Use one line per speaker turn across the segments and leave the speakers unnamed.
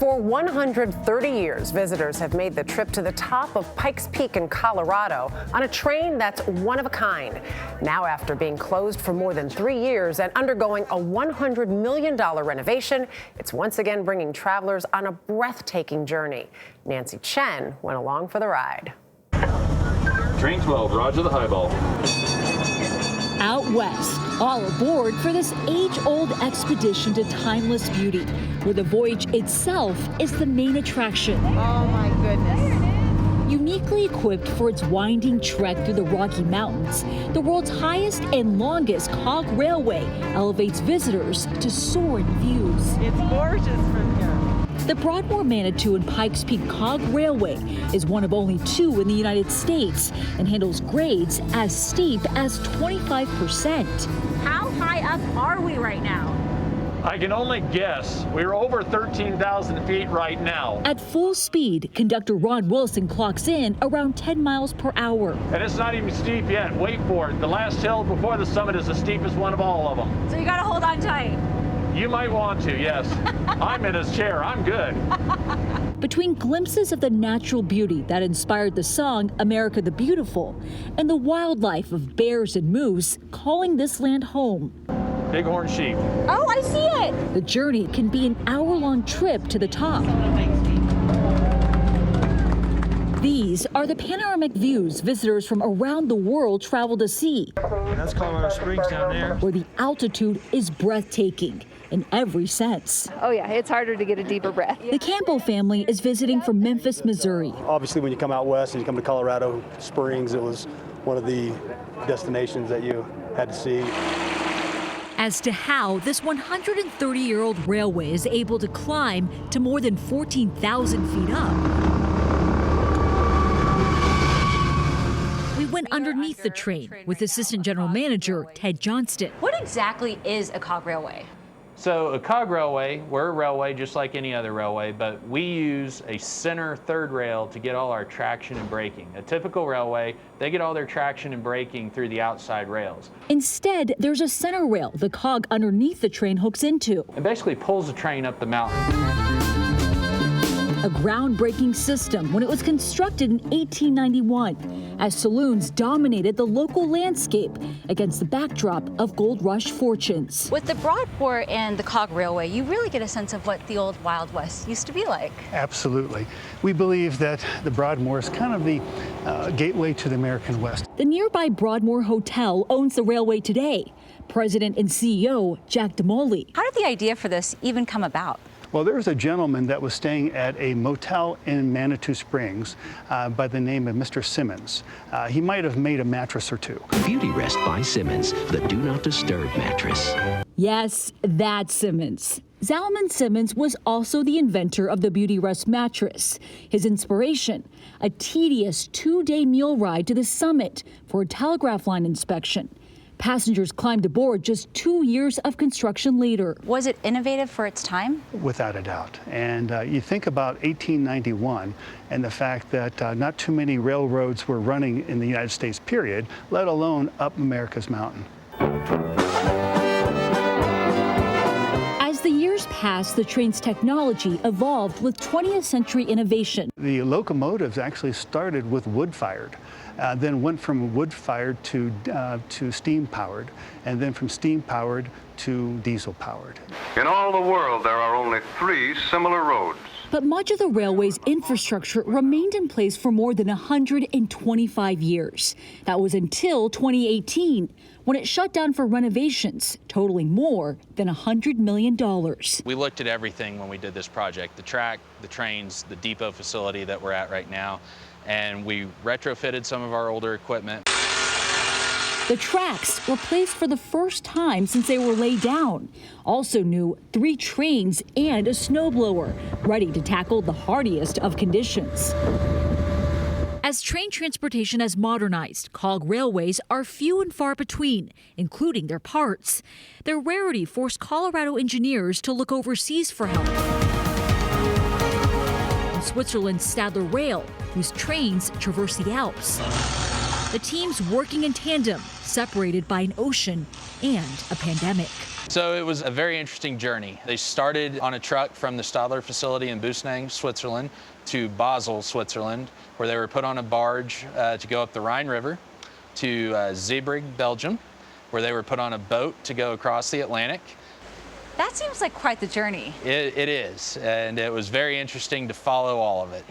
For 130 years, visitors have made the trip to the top of Pikes Peak in Colorado on a train that's one of a kind. Now, after being closed for more than 3 years and undergoing a $100 million renovation, it's once again bringing travelers on a breathtaking journey. Nancy Chen went along for the ride.
Train 12, roger the highball.
Out west, all aboard for this age-old expedition to timeless beauty, where the voyage itself is the main attraction.
Oh my goodness.
Uniquely equipped for its winding trek through the Rocky Mountains, the world's highest and longest cog railway elevates visitors to soaring views.
It's gorgeous from here.
The Broadmoor Manitou and Pikes Peak Cog Railway is one of only 2 in the United States and handles grades as steep as 25%.
How high up are we right now?
I can only guess. We're over 13,000 feet right now.
At full speed, conductor Ron Wilson clocks in around 10 miles per hour.
And it's not even steep yet. Wait for it. The last hill before the summit is the steepest one of all of them.
So you gotta hold on tight.
You might want to, yes. I'm in his chair. I'm good.
Between glimpses of the natural beauty that inspired the song America the Beautiful and the wildlife of bears and moose calling this land home.
Bighorn sheep.
Oh, I see it.
The journey can be an hour-long trip to the top. These are the panoramic views visitors from around the world travel to see.
That's Colorado Springs down there.
Where the altitude is breathtaking in every sense.
Oh yeah, it's harder to get a deeper breath.
The Campbell family is visiting from Memphis, Missouri.
Obviously, when you come out west and you come to Colorado Springs, it was one of the destinations that you had to see.
As to how this 130-year-old railway is able to climb to more than 14,000 feet up. We went underneath the train with Assistant General Manager Ted Johnston.
What exactly is a cog railway?
So a cog railway, we're a railway just like any other railway, but we use a center third rail to get all our traction and braking. A typical railway, they get all their traction and braking through the outside rails.
Instead, there's a center rail the cog underneath the train hooks into.
It basically pulls the train up the mountain.
A groundbreaking system when it was constructed in 1891, as saloons dominated the local landscape against the backdrop of gold rush fortunes.
With the Broadmoor and the cog railway, you really get a sense of what the old Wild West used to be like.
Absolutely. We believe that the Broadmoor is kind of the gateway to the American West.
The nearby Broadmoor Hotel owns the railway today. President and CEO Jack DeMolay.
How did the idea for this even come about?
Well, there was a gentleman that was staying at a motel in Manitou Springs by the name of Mr. Simmons. He might have made a mattress or two.
Beauty Rest by Simmons, the Do Not Disturb mattress.
Yes, that's Simmons. Zalman Simmons was also the inventor of the Beauty Rest mattress. His inspiration, a tedious 2-day mule ride to the summit for a telegraph line inspection. Passengers climbed aboard just 2 years of construction later.
Was it innovative for its time?
Without a doubt. And you think about 1891 and the fact that not too many railroads were running in the United States, period, let alone up America's mountain.
As the years passed, the train's technology evolved with 20th century innovation.
The locomotives actually started with wood-fired. Then went from wood-fired to steam-powered, and then from steam-powered to diesel-powered.
In all the world, there are only 3 similar roads.
But much of the railway's infrastructure remained in place for more than 125 years. That was until 2018, when it shut down for renovations, totaling more than $100 million.
We looked at everything when we did this project, the track, the trains, the depot facility that we're at right now, and we retrofitted some of our older equipment.
The tracks replaced for the first time since they were laid down. Also new, 3 trains and a snowblower, ready to tackle the hardiest of conditions. As train transportation has modernized, cog railways are few and far between, including their parts. Their rarity forced Colorado engineers to look overseas for help. In Switzerland's Stadler Rail, whose trains traverse the Alps. The teams working in tandem, separated by an ocean and a pandemic.
So it was a very interesting journey. They started on a truck from the Stadler facility in Busenang, Switzerland, to Basel, Switzerland, where they were put on a barge to go up the Rhine River, to Zeebrugge, Belgium, where they were put on a boat to go across the Atlantic.
That seems like quite the journey.
It is, and it was very interesting to follow all of it.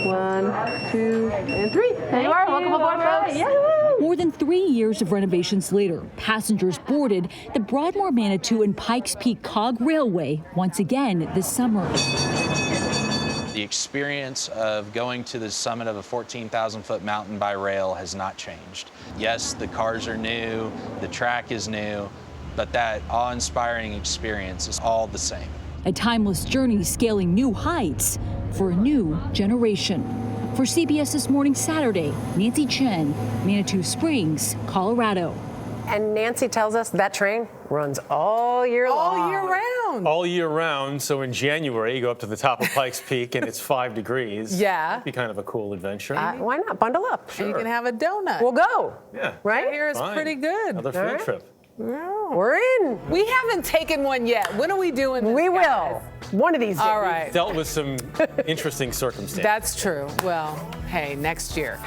1, 2, and 3. There you are. Welcome aboard, folks.
More than 3 years of renovations later, passengers boarded the Broadmoor Manitou and Pikes Peak Cog Railway once again this summer.
The experience of going to the summit of a 14,000-foot mountain by rail has not changed. Yes, the cars are new, the track is new, but that awe-inspiring experience is all the same.
A timeless journey scaling new heights for a new generation. For CBS This Morning Saturday, Nancy Chen, Manitou Springs, Colorado.
And Nancy tells us that train runs all year long.
All year round.
All year round. So in January, you go up to the top of Pikes Peak and it's 5 degrees.
Yeah.
That'd be kind of a cool adventure.
Why not? Bundle up.
And you can have a donut.
We'll go.
Yeah.
Right?
Here is
Fine.
pretty good.
Another field trip.
We're in.
We haven't taken one yet. When are we doing this,
We
guys?
will. One of these days.
All right.
Dealt with some interesting circumstances.
That's true. Well, hey, next year.